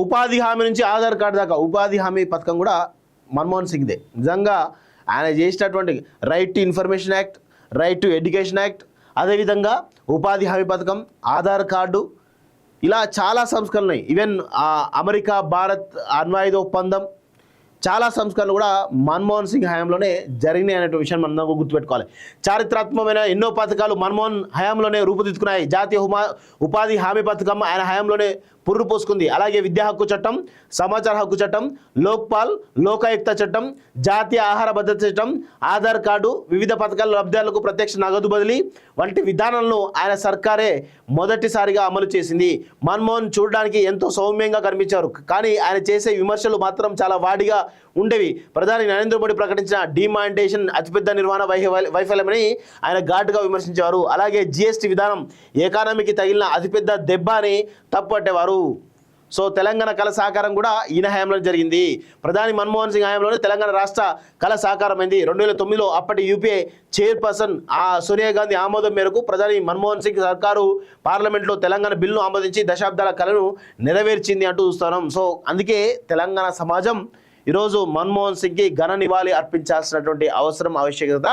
ఉపాధి హామీ నుంచి ఆధార్ కార్డు దాకా ఉపాధి హామీ పథకం కూడా మన్మోహన్ సింగ్దే. నిజంగా ఆయన చేసినటువంటి right to information act, right to education act, అదేవిధంగా ఉపాధి హామీ పథకం, ఆధార్ కార్డు, ఇలా చాలా సంస్కరణలు ఉన్నాయి. ఈవెన్ అమెరికా భారత్ అణ్వాయుధ ఒప్పందం, చాలా సంస్కరణలు కూడా మన్మోహన్ సింగ్ హయాంలోనే జరిగినాయి అనే విషయాన్ని మనం గుర్తుపెట్టుకోవాలి. చారిత్రాత్మకమైన ఎన్నో పథకాలు మన్మోహన్ హయాంలోనే రూపుదిద్దుకున్నాయి. జాతీయ ఉపాధి హామీ పథకం ఆయన హయాంలోనే పుర్రు పోసుకుంది. అలాగే విద్యా హక్కు చట్టం, సమాచార హక్కు చట్టం, లోక్పాల్, లోకాయుక్త చట్టం, జాతీయ ఆహార భద్రత చట్టం, ఆధార్ కార్డు, వివిధ పథకాల లబ్ధిదారులకు ప్రత్యక్ష నగదు బదిలీ వంటి విధానాలను ఆయన సర్కారే మొదటిసారిగా అమలు చేసింది. మన్మోహన్ చూడడానికి ఎంతో సౌమ్యంగా కనిపించారు, కానీ ఆయన చేసే విమర్శలు మాత్రం చాలా వాడిగా ఉండేవి. ప్రధాని నరేంద్ర మోడీ ప్రకటించిన డిమానిటైజేషన్ అతిపెద్ద నిర్వహణ వైఫల్యమని ఆయన ఘాటుగా విమర్శించేవారు. అలాగే జిఎస్టీ విధానం ఎకానమీకి తగిలిన అతిపెద్ద దెబ్బ అని తప్పుపట్టేవారు. సో తెలంగాణ కళ సాకారం కూడా ఈయన హయాంలో జరిగింది. ప్రధాని మన్మోహన్ సింగ్ హయాంలోనే తెలంగాణ రాష్ట్ర కళ సాకారమైంది. 2009లో అప్పటి యూపీఏ చైర్పర్సన్ సోనియా గాంధీ ఆమోదం మేరకు ప్రధాని మన్మోహన్ సింగ్ సర్కారు పార్లమెంట్లో తెలంగాణ బిల్లును ఆమోదించి దశాబ్దాల కళను నెరవేర్చింది అంటూ చూస్తున్నాం. సో అందుకే తెలంగాణ సమాజం ఈరోజు మన్మోహన్ సింగ్కి ఘన నివాళి అర్పించాల్సినటువంటి అవసరం, ఆవశ్యకత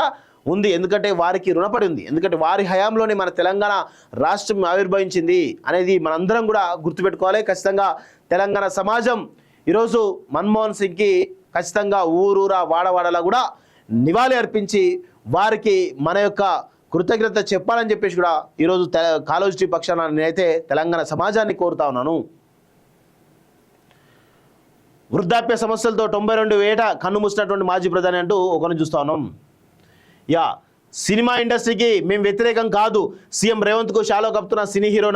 ఉంది. ఎందుకంటే వారికి రుణపడి ఉంది. ఎందుకంటే వారి హయాంలోనే మన తెలంగాణ రాష్ట్రం ఆవిర్భవించింది అనేది మనందరం కూడా గుర్తుపెట్టుకోవాలి. ఖచ్చితంగా తెలంగాణ సమాజం ఈరోజు మన్మోహన్ సింగ్కి ఖచ్చితంగా ఊరూరా వాడవాడలా కూడా నివాళి అర్పించి వారికి మన యొక్క కృతజ్ఞత చెప్పాలని చెప్పేసి కూడా ఈరోజు కాళోజీ పక్షాన నేనైతే తెలంగాణ సమాజాన్ని కోరుతా ఉన్నాను. వృద్ధాప్య సమస్యలతో 92 ఏట కన్ను మూసినటువంటి మాజీ ప్రధాని అంటూ ఒకరిని చూస్తా ఉన్నాం. సినిమా ఇండస్ట్రీకి మేము వ్యతిరేకం కాదు, సీఎం రేవంత్కు షాలో కప్పుతున్న సినీ హీరో